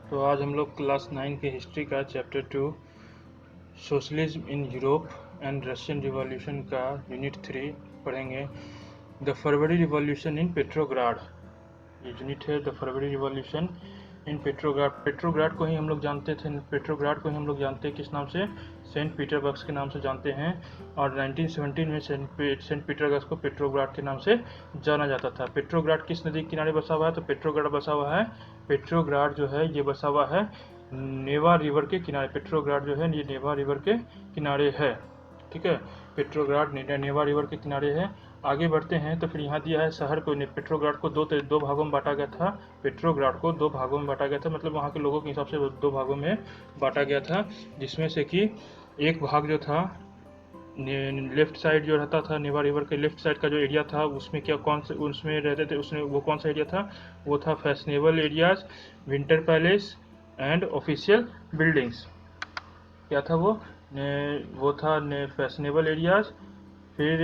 तो आज हम लोग क्लास 9 के हिस्ट्री का chapter 2 socialism in Europe and Russian revolution का यूनिट 3 पढ़ेंगे। The February revolution in Petrograd, ये यूनिट है the February revolution in Petrograd. Petrograd को ही हम लोग जानते थे, पेट्रोग्राड को ही हम लोग जानते हैं किस नाम से, सेंट पीटरबर्ग के नाम से जानते हैं। और 1917 में सेंट पीटरबर्ग को पेट्रोग्राड के नाम से जाना जाता था। पेट्रोग्राड किस नदी के किनारे बसा हुआ है? तो पेट्रोग्राड बसा हुआ है, पेट्रोग्राड जो है ये बसा हुआ है नेवा रिवर के किनारे। पेट्रोग्राड जो है ये नेवा रिवर के किनारे है, ठीक है। पेट्रोग्राड नेवा रिवर के किनारे है। आगे बढ़ते हैं तो फिर यहाँ दिया है शहर को, पेट्रोग्राड को दो भागों में बांटा गया था। पेट्रोग्राड को दो भागों में बांटा गया था, मतलब वहाँ के लोगों के हिसाब से दो भागों में बांटा गया था, जिसमें से कि एक भाग जो था लेफ्ट साइड जो रहता था, नेवा रिवर के लेफ्ट साइड का जो एरिया था, उसमें क्या कौन से उसमें रहते थे, उसमें वो कौन सा एरिया था? वो था fashionable areas, winter palace and official buildings. क्या था वो? वो था फैशनेबल एरियाज, फिर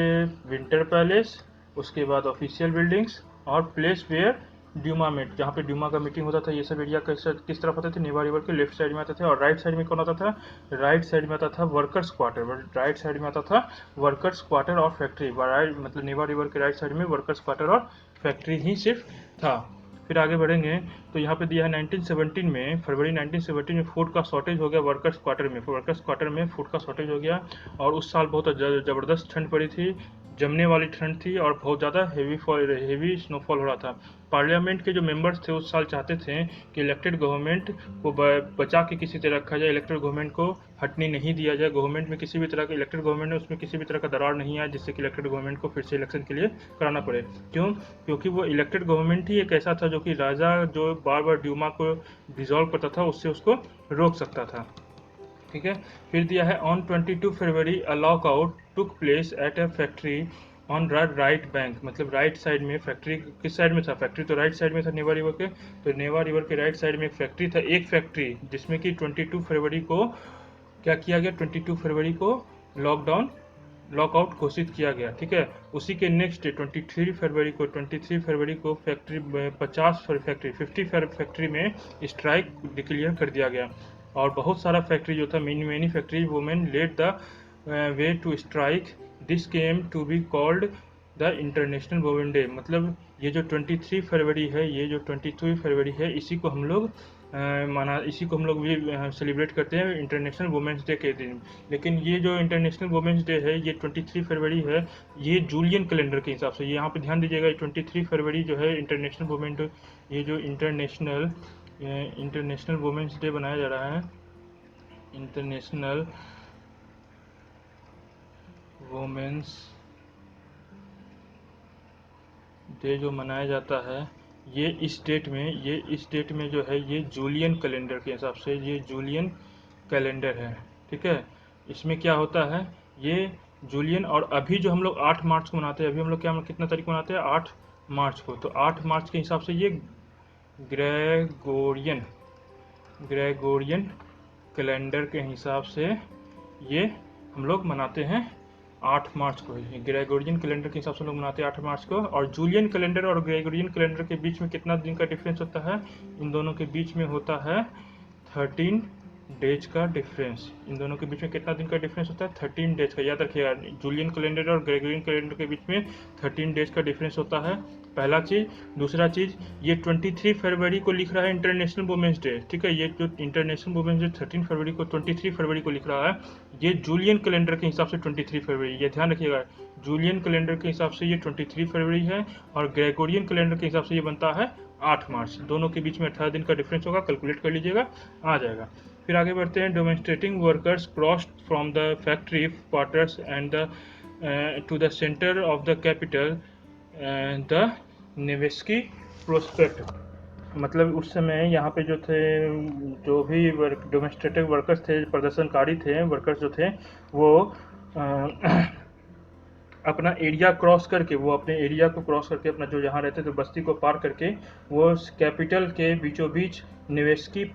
विंटर पैलेस, उसके बाद ऑफिशियल बिल्डिंग्स और प्लेस वेयर ड्यूमा मेट, जहाँ पे ड्यूमा का मीटिंग होता था। ये सब एरिया किस तरफ आते थे? नेवा रिवर के लेफ्ट साइड में आते थे। और राइट साइड में कौन आता था? राइट साइड में आता था वर्कर्स क्वार्टर। राइट साइड में आता था वर्कर्स क्वार्टर और फैक्ट्री। मतलब नेवा रिवर के राइट साइड में वर्कर्स क्वार्टर और फैक्ट्री ही सिर्फ था। फिर आगे बढ़ेंगे तो यहाँ पे दिया है 1917 में, फरवरी 1917 में फूड का शॉर्टेज हो गया वर्कर्स क्वार्टर में। वर्कर्स क्वार्टर में फूड का शॉर्टेज हो गया और उस साल बहुत ज़बरदस्त ठंड पड़ी थी, जमने वाली ठंड थी और बहुत ज़्यादा हेवी स्नोफॉल हो रहा था। पार्लियामेंट के जो मेंबर्स थे उस साल चाहते थे कि इलेक्टेड गवर्नमेंट को बचा के किसी तरह रखा जाए, इलेक्टेड गवर्नमेंट को हटने नहीं दिया जाए। गवर्नमेंट में किसी भी तरह का इलेक्टेड गवर्नमेंट है उसमें किसी भी तरह का दरार नहीं आए, जिससे कि इलेक्टेड गवर्नमेंट को फिर से इलेक्शन के लिए कराना पड़े। क्यों? क्योंकि वो इलेक्टेड गवर्नमेंट ही एक ऐसा था जो कि राजा जो बार बार ड्यूमा को डिसॉल्व करता था उससे उसको रोक सकता था, ठीक है। फिर दिया है on 22 February a lockout took place at a factory on right bank, मतलब राइट साइड में फैक्ट्री किस साइड में था? फैक्ट्री तो राइट साइड में था नेवा रिवर के, तो नेवा रिवर के राइट साइड में एक फैक्ट्री था, एक फैक्ट्री जिसमें कि 22 फरवरी को क्या किया गया? 22 फरवरी को लॉकडाउन लॉकआउट घोषित किया गया, ठीक है। उसी के नेक्स्ट डे 23 फरवरी को फैक्ट्री 50 फैक्ट्री में स्ट्राइक डिक्लेयर कर दिया गया। और बहुत सारा फैक्ट्री जो था, many factory women led the way to strike. This came to be called the international women day. मतलब ये जो 23 फरवरी है, ये जो 23 फरवरी है, इसी को हम लोग भी सेलिब्रेट करते हैं इंटरनेशनल वुमेंस डे के दिन। लेकिन ये जो इंटरनेशनल वुमेंस डे है ये 23 फरवरी है, ये जूलियन कैलेंडर के हिसाब से। ये यहाँ पे ध्यान दीजिएगा, 23 फरवरी जो है इंटरनेशनल वुमेन डे, ये जो इंटरनेशनल वुमेंस डे बनाया जा रहा है, इंटरनेशनल वुमेंस डे जो मनाया जाता है, ये इस डेट में जो है ये जूलियन कैलेंडर के हिसाब से, ये जूलियन कैलेंडर है, ठीक है। इसमें क्या होता है, ये जूलियन, और अभी जो हम लोग 8 मार्च को मनाते हैं, अभी हम लोग कितना तारीख को मनाते हैं? 8 मार्च को। तो 8 मार्च के हिसाब से ये ग्रेगोरियन ग्रेगोरियन कैलेंडर के हिसाब से ये हम लोग मनाते हैं 8 मार्च को ही। ग्रेगोरियन कैलेंडर के हिसाब से लोग मनाते हैं 8 मार्च को। और जूलियन कैलेंडर और ग्रेगोरियन कैलेंडर के बीच में कितना दिन का डिफरेंस होता है? इन दोनों के बीच में होता है 13 डेज का डिफरेंस। इन दोनों के बीच में कितना दिन का डिफरेंस होता है? 13 डेज का। याद रखिएगा, जूलियन कैलेंडर और ग्रेगोरियन कैलेंडर के बीच में 13 डेज का डिफरेंस होता है, पहला चीज। दूसरा चीज, ये 23 फरवरी को लिख रहा है इंटरनेशनल वुमेंस डे, ठीक है। ये जो इंटरनेशनल वुमेंस डे 23 फरवरी को लिख रहा है, ये जूलियन कैलेंडर के हिसाब से 23 फरवरी, ये ध्यान रखिएगा। जूलियन कैलेंडर के हिसाब से ये 23 फरवरी है और ग्रेगोरियन कैलेंडर के हिसाब से ये बनता है 8 मार्च। दोनों के बीच में 18 दिन का डिफरेंस होगा, कैलकुलेट कर लीजिएगा, आ जाएगा। फिर आगे बढ़ते हैं। Demonstrating workers crossed from the factory quarters and the to the centre of the capital the Nevsky prospect. मतलब उस समय यहाँ पे जो थे, जो भी डोमेस्ट्रेटिव वर्कर्स थे, प्रदर्शनकारी थे, वर्कर्स जो थे, वो अपना एरिया क्रॉस करके, वो अपने एरिया को क्रॉस करके, अपना जो जहाँ रहते थे बस्ती को पार करके, वो कैपिटल के बीचों बीच नेवेस्की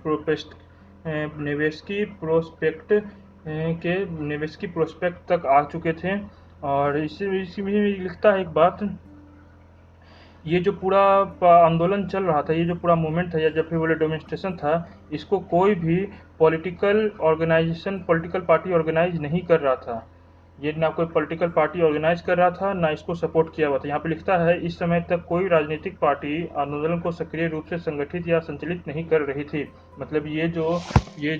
प्रोस्पेक्ट तक आ चुके थे। और इसी में लिखता है एक बात, ये जो पूरा आंदोलन चल रहा था, ये जो पूरा मूवमेंट था या जब फिर बोले डेमोन्स्ट्रेशन था, इसको कोई भी पॉलिटिकल पार्टी ऑर्गेनाइज नहीं कर रहा था। ये ना कोई पॉलिटिकल पार्टी ऑर्गेनाइज कर रहा था, ना इसको सपोर्ट किया हुआ था। यहाँ पे लिखता है इस समय तक कोई राजनीतिक पार्टी आंदोलन को सक्रिय रूप से संगठित या संचालित नहीं कर रही थी। मतलब ये जो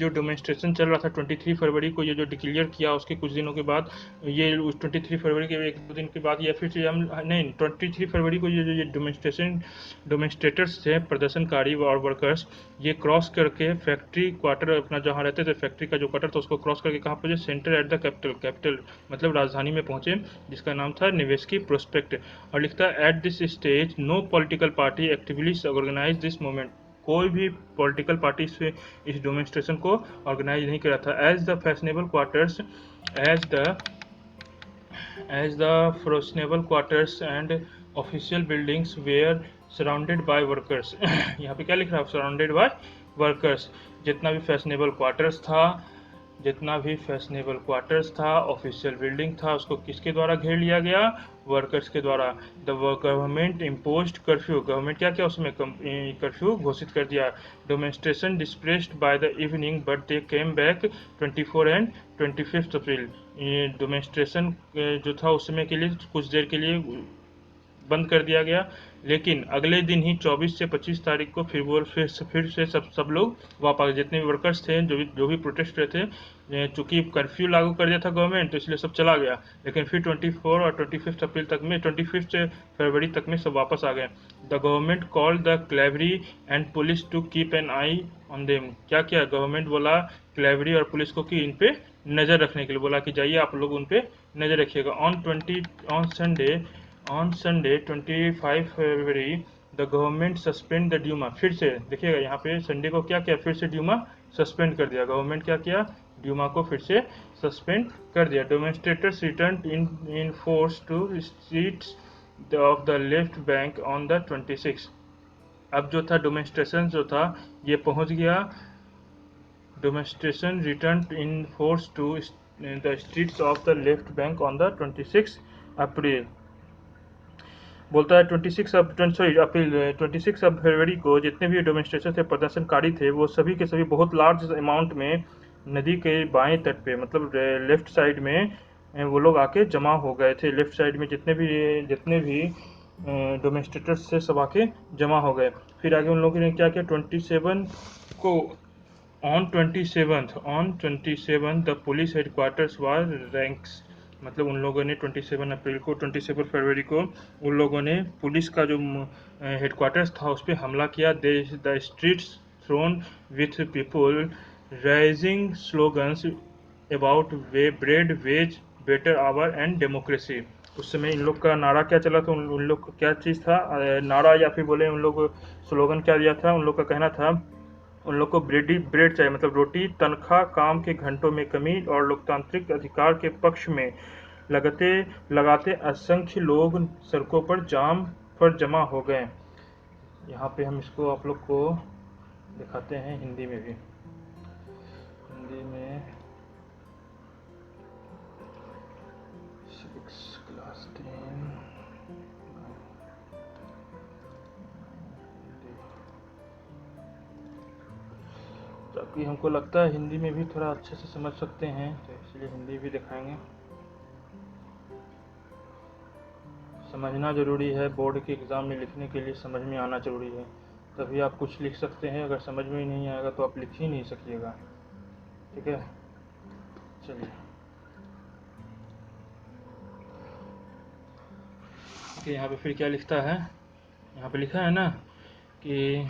डेमोन्स्ट्रेशन चल रहा था 23 फरवरी को, ये जो डिक्लेयर किया उसके कुछ दिनों के बाद, ये 23 फरवरी के एक दो दिन के बाद, या फिर से हम नहीं 23 फरवरी को ये डेमोन्स्ट्रेटर्स थे, प्रदर्शनकारी और वर्कर्स, ये क्रॉस करके फैक्ट्री क्वार्टर, अपना जहाँ रहते थे फैक्ट्री का जो क्वार्टर था उसको क्रॉस करके कहाँ पहुंचे, सेंटर एट द कैपिटल मतलब राजधानी में पहुंचे, जिसका नाम था नेवेस्की प्रोस्पेक्ट। और लिखता है at this stage no political party actively organise this movement. कोई भी पॉलिटिकल पार्टी से इस डेमोन्स्ट्रेशन को ऑर्गेनाइज नहीं करा था। As the fashionable quarters and official buildings were surrounded by workers. यहाँ पे क्या लिख रहा है, सराउंडेड बाय वर्कर्स। जितना भी फैशनेबल क्वार्टर्स था, ऑफिशियल बिल्डिंग था, उसको किसके द्वारा घेर लिया गया, वर्कर्स के द्वारा। The government imposed curfew, government क्या उसमें कर्फ्यू घोषित कर दिया। Demonstration dispersed by the evening but they came back 24 and 25 April. Demonstration जो था उस समय के लिए कुछ देर के लिए बंद कर दिया गया, लेकिन अगले दिन ही 24 से 25 तारीख को फिर से सब लोग वापस आ गए। जितने भी वर्कर्स थे, जो भी प्रोटेस्ट रहे थे, चूंकि कर्फ्यू लागू कर दिया था गवर्नमेंट, तो इसलिए सब चला गया। लेकिन फिर 24 और 25 अप्रैल तक में, 25 फरवरी तक में सब वापस आ गए। The government called the cavalry and police to keep an eye on them. क्या किया गवर्नमेंट, बोला क्लेवरी और पुलिस को कि इन पे नजर रखने के लिए, बोला कि जाइए आप लोग उन पे नजर रखिएगा। On Sunday 25 February the government suspend the Duma. फिर से देखिएगा यहाँ पे संडे को क्या किया, फिर से ड्यूमा सस्पेंड कर दिया। गवर्नमेंट क्या किया, ड्यूमा को फिर से सस्पेंड कर दिया। Demonstrators return in force to streets of the left bank on the 26। अब जो था डेमोन्स्ट्रेशन जो था ये पहुंच गया, demonstration return in force to the streets of the left bank on the 26 April. बोलता है 26 फरवरी को जितने भी डेमोन्स्ट्रेशन थे, प्रदर्शनकारी थे, वो सभी के सभी बहुत लार्ज अमाउंट में नदी के बाएं तट पे, मतलब लेफ्ट साइड में वो लोग आके जमा हो गए थे। लेफ्ट साइड में जितने भी डेमोन्स्ट्रेटर्स थे सब आके जमा हो गए। फिर आगे उन लोगों ने क्या किया, 27 को on 27 the police headquarters war ranks. मतलब उन लोगों ने 27 फरवरी को उन लोगों ने पुलिस का जो हेडक्वार्टर्स था उस पर हमला किया। The streets throng with people raising slogans about bread wage better hour and democracy. उस समय इन लोग का नारा क्या चला था, उन लोग का क्या चीज़ था, नारा या फिर बोले उन लोग स्लोगन क्या दिया था, उन लोग का कहना था उन लोग को ब्रेड चाहिए, मतलब रोटी, तनख्वाह, काम के घंटों में कमी और लोकतांत्रिक अधिकार के पक्ष में लगाते असंख्य लोग सड़कों पर जमा हो गए। यहाँ पे हम इसको आप लोग को दिखाते हैं हिंदी में भी। हिंदी में 6 क्लास 10 ताकि हमको लगता है हिंदी में भी थोड़ा अच्छे से समझ सकते हैं, तो इसलिए हिंदी भी दिखाएंगे। समझना ज़रूरी है, बोर्ड के एग्ज़ाम में लिखने के लिए समझ में आना ज़रूरी है, तभी आप कुछ लिख सकते हैं। अगर समझ में ही नहीं आएगा तो आप लिख ही नहीं सकिएगा। ठीक है, चलिए कि यहाँ पे फिर क्या लिखता है, यहाँ पे लिखा है ना कि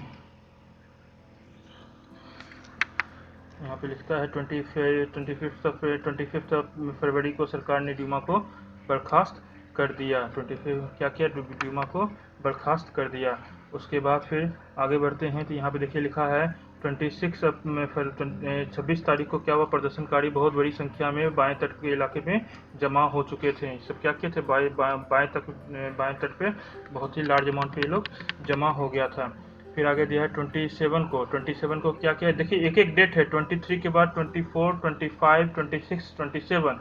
यहाँ पे लिखता है 25 फरवरी को सरकार ने ड्यूमा को बर्खास्त कर दिया। 25 क्या किया, ड्यूमा को बर्खास्त कर दिया। उसके बाद फिर आगे बढ़ते हैं तो यहाँ पे देखिए लिखा है 26 तारीख को क्या हुआ, प्रदर्शनकारी बहुत बड़ी संख्या में बाएं तट के इलाके में जमा हो चुके थे। सब क्या किए थे, बाएं तट पे बहुत ही लार्ज अमाउंट पे ये लोग जमा हो गया था। फिर आगे दिया है 27 को क्या किया, देखिए एक एक डेट है, 23 के बाद 24, 25, 26, 27।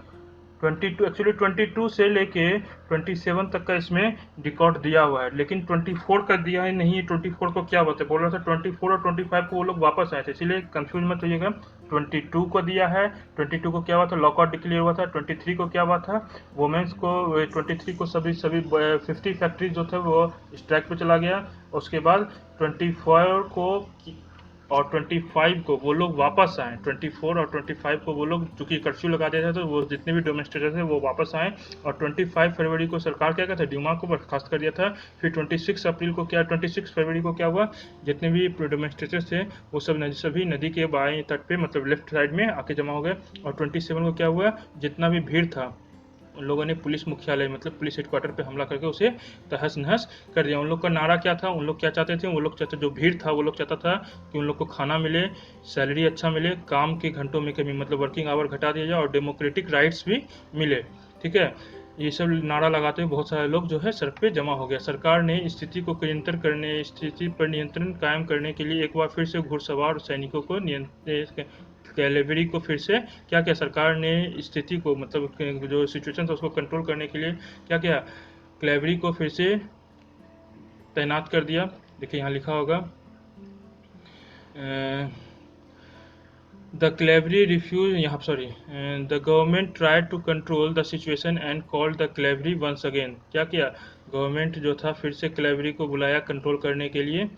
22 एक्चुअली 22 से लेके 27 तक का इसमें रिकॉर्ड दिया हुआ है, लेकिन 24 का दिया है नहीं है। 24 को क्या बोलते हैं, बोल रहा था 24 और 25 को वो लोग वापस आए थे, इसलिए कंफ्यूज मत होइएगा। 22 को दिया है, 22 को क्या हुआ था, लॉकआउट डिक्लेयर हुआ था। 23 को क्या हुआ था, वुमेन्स को 23 को सभी 50 फैक्ट्री जो थे वो स्ट्राइक पे चला गया। उसके बाद 24 को और 25 को वो लोग वापस आए। 24 और 25 को वो लोग चूंकि कर्फ्यू लगा दिया था, तो वो जितने भी डेमोन्स्ट्रेटर थे वो वापस आए। और 25 फरवरी को सरकार क्या कहता है, ड्यूमा को बर्खास्त कर दिया था। फिर 26 अप्रैल को क्या, 26 फरवरी को क्या हुआ, जितने भी डेमोन्स्ट्रेटर्स थे वो सभी नदी के बाएं तट पे मतलब लेफ्ट साइड में आके जमा हो गए। और 27 को क्या हुआ, जितना भी भीड़ था उन लोगों ने पुलिस मुख्यालय मतलब पुलिस हेडक्वार्टर पे हमला करके उसे तहस नहस कर दिया। उन लोग का नारा क्या था, उन लोग क्या चाहते थे, वो लोग चाहते, जो भीड़ था वो लोग चाहता था कि उन लोग को खाना मिले, सैलरी अच्छा मिले, काम के घंटों में कमी मतलब वर्किंग आवर घटा दिया जाए और डेमोक्रेटिक राइट्स भी मिले। ठीक है, ये सब नारा लगाते हुए बहुत सारे लोग जो है सड़क पे जमा हो गया। सरकार ने स्थिति पर नियंत्रण कायम करने के लिए एक बार फिर से घुड़सवार सैनिकों को कैलेवरी को फिर से क्या किया, सरकार ने स्थिति को मतलब जो सिचुएशन था उसको कंट्रोल करने के लिए क्या किया, कैलेवरी को फिर से तैनात कर दिया। देखिए यहाँ लिखा होगा, द कैलेवरी रिफ्यूज, यहाँ sorry, the government tried to control the situation and called the cavalry once again. क्या किया, गवर्नमेंट जो था फिर से कैलेवरी को बुलाया कंट्रोल करने के लिए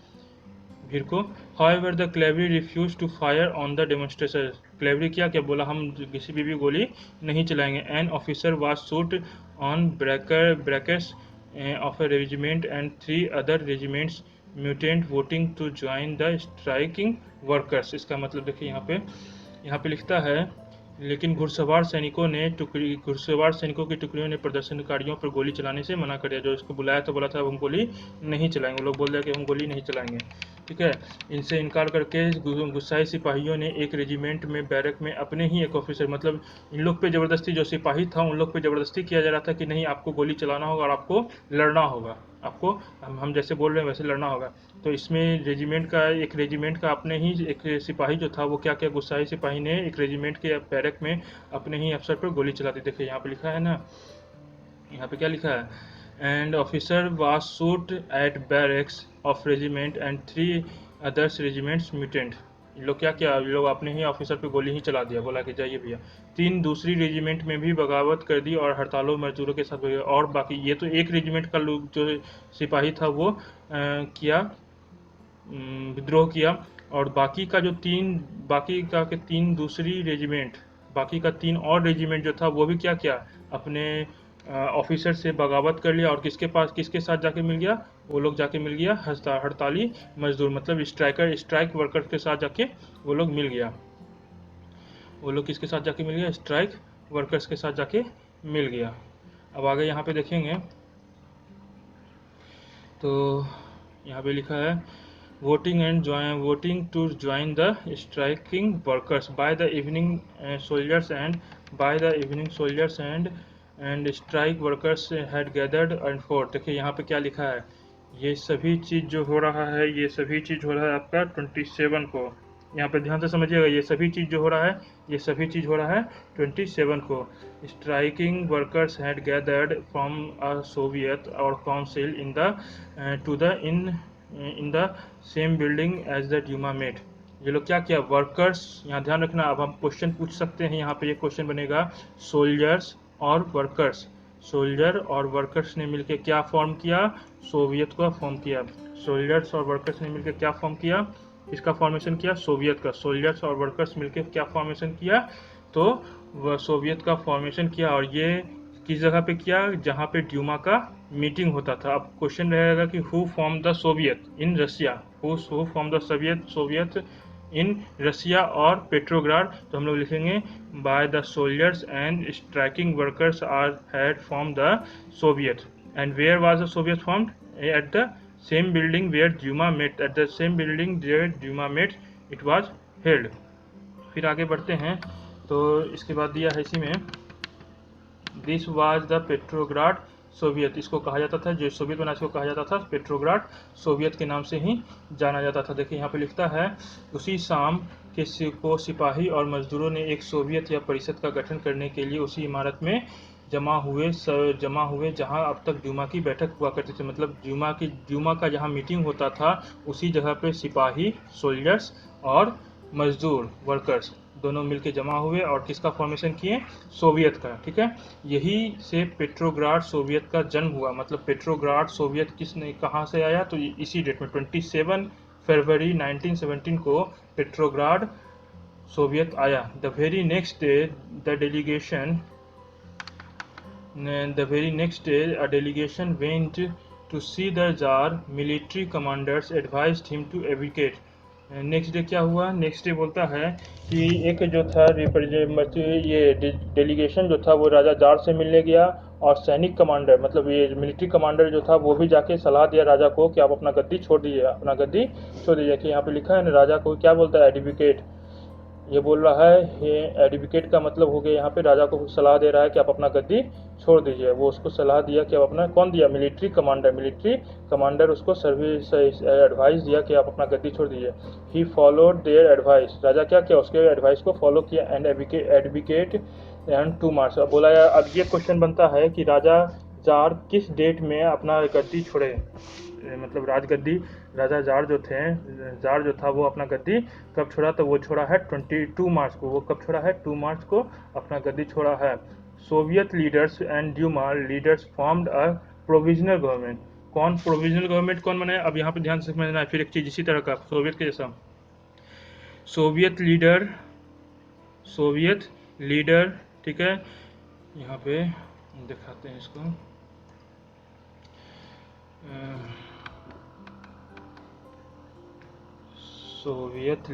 भीड़ को। However, the cavalry refused to fire on the demonstrators. कैलेवरी क्या क्या बोला, हम किसी भी गोली नहीं चलाएंगे। An officer was shot on brackets of a regiment and 3 other regiments mutant voting to join the striking workers। इसका मतलब देखिए यहाँ पे लिखता है, लेकिन घुड़सवार सैनिकों की टुकड़ियों ने प्रदर्शनकारियों पर गोली चलाने से मना कर दिया। जो इसको बुलाया तो बोला था हम गोली नहीं चलाएंगे, लोग बोल दिया कि हम गोली नहीं चलाएंगे। ठीक है, इनसे इनकार करके गुस्साए सिपाहियों ने एक रेजिमेंट में बैरक में अपने ही एक ऑफिसर मतलब इन लोग पे जबरदस्ती, जो सिपाही था उन लोग पे जबरदस्ती किया जा रहा था कि नहीं आपको गोली चलाना होगा और आपको लड़ना होगा, आपको हम जैसे बोल रहे हैं वैसे लड़ना होगा। तो इसमें रेजिमेंट का अपने ही एक सिपाही जो था वो क्या क्या गुस्साई सिपाही ने एक रेजिमेंट के बैरक में अपने ही अफसर पर गोली चला दी। देखिए यहाँ पे लिखा है ना, यहाँ पे क्या लिखा है, and officer was shoot at barracks of regiment and 3 others regiments mutant. ये लोग क्या किया, ये लोग अपने ही ऑफिसर पे गोली ही चला दिया, बोला कि जाइए भैया। 3 दूसरी रेजिमेंट में भी बगावत कर दी और हड़तालों मजदूरों के साथ और बाकी, ये तो एक रेजिमेंट का लोग जो सिपाही था वो विद्रोह किया। और बाकी का जो तीन दूसरी रेजिमेंट, बाकी का 3 और रेजिमेंट जो था वो भी क्या किया, अपने ऑफिसर से बगावत कर लिया और किसके साथ जाके मिल गया, वो लोग जाके मिल गया हड़ताली मजदूर मतलब स्ट्राइक वर्कर्स के साथ जाके वो लोग मिल गया। वो लोग किसके साथ जाके मिल गया, स्ट्राइक वर्कर्स के साथ जाके मिल गया। अब आगे यहाँ पे देखेंगे तो यहाँ पे लिखा है, voting to join the striking workers by the evening soldiers and strike workers had gathered and fought। देखिए यहाँ पे क्या लिखा है, ये सभी चीज जो हो रहा है, ये सभी चीज हो रहा है आपका 27 को। यहाँ पे ध्यान से समझिएगा, ये सभी चीज जो हो रहा है, ये सभी चीज हो रहा है 27 को। Striking workers had gathered from a soviet और council in the same building as the duma met. ये लोग क्या किया, वर्कर्स, यहाँ ध्यान रखना, अब हम क्वेश्चन पूछ सकते हैं, यहाँ पे ये क्वेश्चन बनेगा, सोल्जर्स और वर्कर्स ने मिलकर क्या फॉर्म किया, सोवियत का फॉर्म किया। सोल्जर्स और वर्कर्स ने मिलकर क्या फॉर्म किया, इसका फॉर्मेशन किया सोवियत का। सोल्जर्स और वर्कर्स मिलकर क्या फॉर्मेशन किया, तो वह सोवियत का फॉर्मेशन किया। और ये किस जगह पे किया, जहाँ पे ड्यूमा का मीटिंग होता था। अब क्वेश्चन रहेगा कि who form the Soviet in Russia, who form the Soviet in Russia और पेट्रोग्राड। तो हम लोग लिखेंगे by the soldiers and striking workers are had form the Soviet. And where was the Soviet formed, at the same building where Duma met, at the same building where Duma met it was held. फिर आगे बढ़ते हैं तो इसके बाद दिया है इसी में, this was the Petrograd Soviet इसको कहा जाता था, जो सोवियत बना इसको कहा जाता था पेट्रोग्राड सोवियत के नाम से ही जाना जाता था। देखिए यहाँ पे लिखता है उसी शाम को सिपाही और मजदूरों ने एक सोवियत या परिषद का गठन करने के लिए उसी इमारत में जमा हुए जहां अब तक ड्यूमा की बैठक हुआ करती थी। मतलब ड्यूमा का जहां मीटिंग होता था उसी जगह पे सिपाही सोल्जर्स और मजदूर वर्कर्स दोनों मिलके जमा हुए और किसका फॉर्मेशन किए, सोवियत का। ठीक है, यही से पेट्रोग्राड सोवियत का जन्म हुआ। मतलब पेट्रोग्राड सोवियत किसने कहाँ से आया, तो इसी डेट में 27 फरवरी 1917 को पेट्रोग्राड सोवियत आया। The very next day the delegation The very next day, a delegation went to see the Tsar. Military commanders advised him to abdicate. Next day क्या हुआ, नेक्स्ट डे बोलता है कि एक जो था ये डेलीगेशन जो था वो राजा जार से मिलने गया और सैनिक कमांडर मतलब ये मिलिट्री कमांडर जो था वो भी जाके सलाह दिया राजा को कि आप अपना गद्दी छोड़ दीजिए, अपना गद्दी छोड़ दीजिए। कि यहाँ पे लिखा है ना, राजा को क्या बोलता है, एडवोकेट। ये बोल रहा है, ये एडवोकेट का मतलब हो गया यहाँ पे राजा को सलाह दे रहा है कि आप अपना गद्दी छोड़ दीजिए। वो उसको सलाह दिया कि आप अपना, कौन दिया, मिलिट्री कमांडर उसको सर्विस एडवाइस दिया कि आप अपना गद्दी छोड़ दीजिए। ही फॉलोड देयर एडवाइस, राजा क्या किया, उसके एडवाइस को फॉलो किया। एंड एडवोकेट एंड 2 मार्च। अब बोला यार, अब ये क्वेश्चन बनता है कि राजा जार किस डेट में अपना गद्दी छोड़े, मतलब राजगद्दी, राजा जार जो था वो अपना गद्दी कब छोड़ा, तो वो छोड़ा है 22 मार्च को। वो कब छोड़ा है, 2 मार्च को अपना गद्दी छोड़ा है। Soviet leaders and Duma leaders formed a provisional government. कौन प्रोविजनल गवर्नमेंट कौन बनाया, अब यहाँ पे ध्यान से समझना है। फिर एक चीज इसी तरह का सोवियत के जैसा, सोवियत लीडर ठीक है, यहाँ पे दिखाते हैं इसको। सोवियत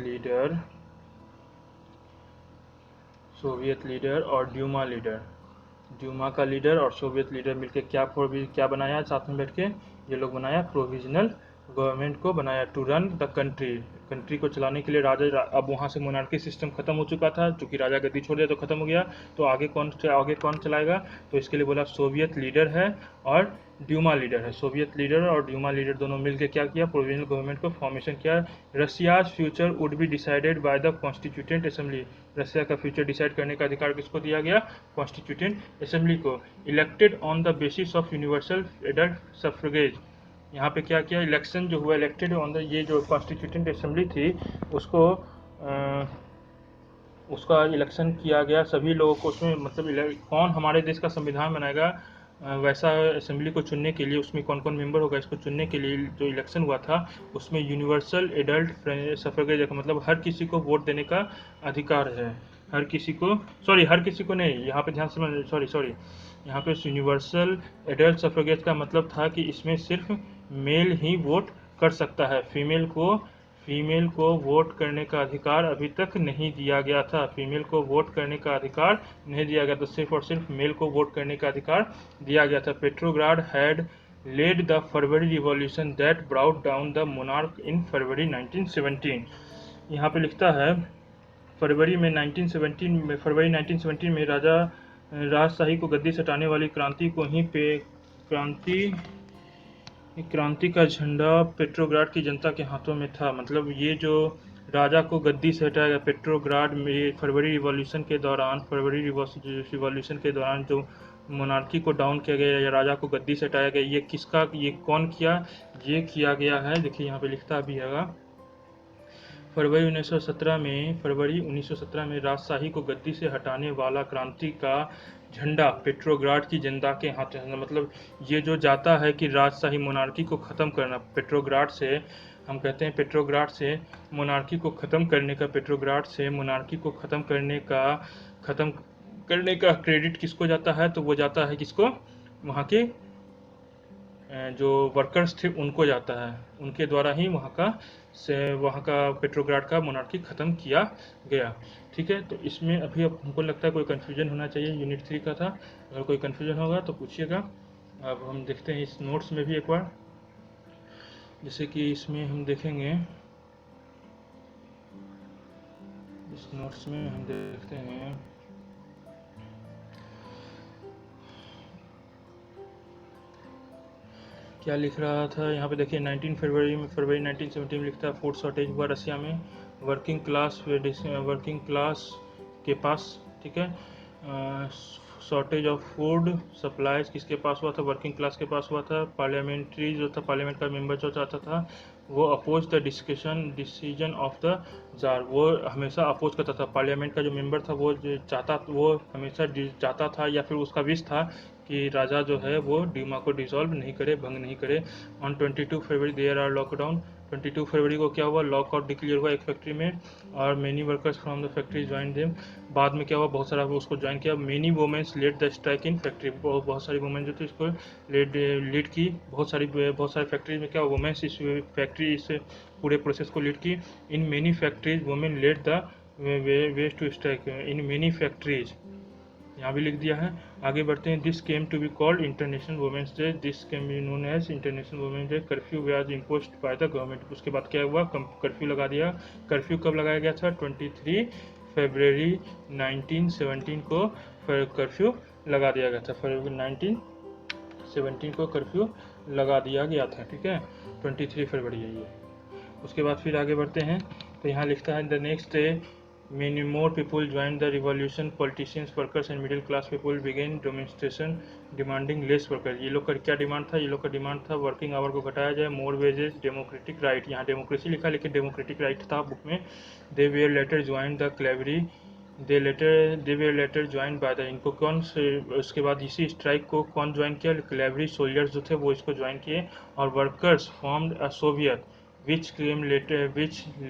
लीडर और ड्यूमा का लीडर और सोवियत लीडर मिलकर क्या बनाया साथ में बैठ के, ये लोग बनाया प्रोविजनल गवर्नमेंट को बनाया, टू रन द कंट्री को चलाने के लिए। राजा, अब वहाँ से मोनार्की सिस्टम खत्म हो चुका था, चूंकि राजा गद्दी छोड़ दिया तो खत्म हो गया। तो आगे कौन चलाएगा, तो इसके लिए बोला सोवियत लीडर है और ड्यूमा लीडर है। सोवियत लीडर और ड्यूमा लीडर दोनों मिलकर क्या किया, प्रोविजनल गवर्नमेंट को फॉर्मेशन किया। Russia's future would be decided by the constituent assembly. Russia का फ्यूचर डिसाइड करने का अधिकार किसको दिया गया, कॉन्स्टिट्यूटेंट असेंबली को। Elected on the basis of universal adult suffrage. यहाँ पे क्या किया, इलेक्शन जो हुआ, इलेक्टेड ऑन द, ये जो कॉन्स्टिट्यूटेंट असेंबली थी उसका इलेक्शन किया गया सभी लोगों को उसमें। मतलब कौन हमारे देश का संविधान बनाएगा, वैसा असेंबली को चुनने के लिए, उसमें कौन कौन मेंबर होगा इसको चुनने के लिए जो इलेक्शन हुआ था, उसमें यूनिवर्सल एडल्ट सफरेज मतलब हर किसी को वोट देने का अधिकार है। हर किसी को नहीं, यहाँ पे ध्यान से, सॉरी, यहाँ पे यूनिवर्सल एडल्ट सफरेज का मतलब था कि इसमें सिर्फ मेल ही वोट कर सकता है, फीमेल को वोट करने का अधिकार अभी तक नहीं दिया गया था। फीमेल को वोट करने का अधिकार नहीं दिया गया था, सिर्फ और सिर्फ मेल को वोट करने का अधिकार दिया गया था। Petrograd had led the February revolution that brought down the monarch in February 1917। यहाँ पे लिखता है फरवरी 1917 में राजशाही को गद्दी से हटाने वाली क्रांति का झंडा पेट्रोग्राड की जनता के हाथों में था। मतलब ये जो राजा को गद्दी से हटाया गया पेट्रोग्राड में फरवरी रिवॉल्यूशन के दौरान जो मोनार्की को डाउन किया गया या राजा को गद्दी से हटाया गया, ये कौन किया, ये किया गया है। देखिए यहाँ पे लिखता भी है, फरवरी 1917 में राजशाही को गद्दी से हटाने वाला क्रांति का झंडा पेट्रोग्राड की जनता के हाथ में। मतलब ये जो जाता है कि राजशाही मोनार्की को ख़त्म करना, पेट्रोग्राड से हम कहते हैं, पेट्रोग्राड से मोनार्की को ख़त्म करने का क्रेडिट किसको जाता है, तो वो जाता है किसको, वहाँ के जो वर्कर्स थे उनको जाता है, उनके द्वारा ही वहाँ का पेट्रोग्राड का मोनार्की ख़त्म किया गया। ठीक है, तो इसमें अभी अब हमको लगता है कोई कन्फ्यूजन होना चाहिए, यूनिट 3 का था। अगर कोई कन्फ्यूजन होगा तो पूछिएगा। अब हम देखते हैं इस नोट्स में भी एक बार, जैसे कि इसमें हम देखेंगे, इस नोट्स में हम देखते हैं क्या लिख रहा था यहाँ पे देखिए 19 फरवरी 1970 में लिखता है फूड शॉर्टेज हुआ रसिया में, वर्किंग क्लास के पास, ठीक है, शॉर्टेज ऑफ फूड सप्लाईज किसके पास हुआ था, वर्किंग क्लास के पास हुआ था। पार्लियामेंट्री जो था, पार्लियामेंट का मेंबर जो चाहता था वो oppose the decision of the tsar, वो हमेशा अपोज करता था। पार्लियामेंट का जो मेंबर था वो वो हमेशा चाहता था या फिर उसका विश था कि राजा जो है वो डीमा को डिसॉल्व नहीं करे, भंग नहीं करे। On 22 February there are lockdown, 22 फरवरी को क्या हुआ, लॉकआउट डिक्लेयर हुआ एक फैक्ट्री में और many workers from the factory join them. बाद में क्या हुआ, बहुत सारा उसको ज्वाइन किया। Many womens led the strike in factory, बहुत सारी वुमेन जो थी इसको लीड की। बहुत सारी फैक्ट्री में क्या वुमेन्स इस फैक्ट्री इस पूरे प्रोसेस को लीड की। In many factories women led the wage to strike in many factories, यहाँ भी लिख दिया है। आगे बढ़ते हैं। This came to be called international womens day, this came be known as international womens day. Curfew was imposed by the government, उसके बाद क्या हुआ, कर्फ्यू लगा दिया। कर्फ्यू कब लगाया गया था, 23 फरवरी 1917 को कर्फ्यू लगा दिया गया था। फरवरी 1917 को कर्फ्यू लगा दिया गया था, ठीक है, 23 फरवरी है ये। उसके बाद फिर आगे बढ़ते हैं तो यहाँ लिखता है the next day many more people joined the revolution, politicians, workers and middle class people began demonstration demanding less worker। ये लोग का क्या डिमांड था, ये लोग का डिमांड था वर्किंग आवर को घटाया जाए, मोर वेजेस, डेमोक्रेटिक राइट, यहाँ डेमोक्रेसी लिखा लेकिन डेमोक्रेटिक राइट था बुक में। They were later join the cavalry, they were later join by the, इनको कौन से, उसके बाद इसी स्ट्राइक को कौन ज्वाइन किया, क्लेवरी सोल्जर्स जो थे वो इसको ज्वाइन किए। और workers formed a Soviet which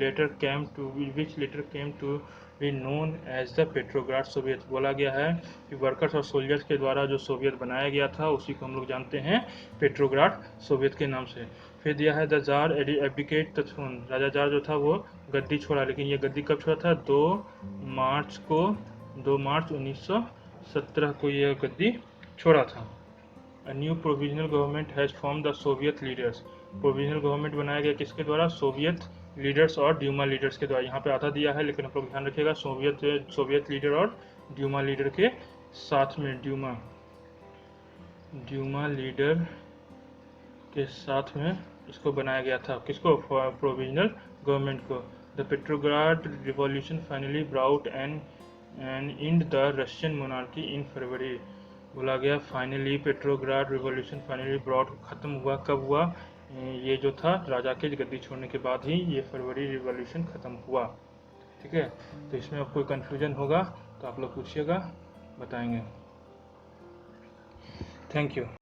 later came to be known as the Petrograd Soviet. बोला गया है कि वर्कर्स और सोल्जर्स के द्वारा जो सोवियत बनाया गया था उसी को हम लोग जानते हैं पेट्रोग्राड सोवियत के नाम से। फिर दिया है the tsar abdicate the throne, राजा जार जो था वो गद्दी छोड़ा, लेकिन ये गद्दी कब छोड़ा था, 2 मार्च 1917 को ये गद्दी छोड़ा था। A new provisional government has formed the Soviet leaders, provisional government बनाया गया किसके द्वारा, सोवियत लीडर्स और ड्यूमा लीडर्स के द्वारा। यहाँ पे आधा दिया है लेकिन आप लोग ध्यान रखिएगा सोवियत लीडर और ड्यूमा लीडर के साथ में, ड्यूमा लीडर के साथ में इसको बनाया गया था, किसको, प्रोविजनल गवर्नमेंट को। The Petrograd revolution finally brought an end the Russian monarchy in February, बोला गया finally Petrograd revolution finally brought, खत्म हुआ, कब हुआ, ये जो था राजा के गद्दी छोड़ने के बाद ही ये फरवरी रिवॉल्यूशन खत्म हुआ, ठीक है। तो इसमें अब कोई कंफ्यूजन होगा तो आप लोग पूछिएगा, बताएंगे। Thank you.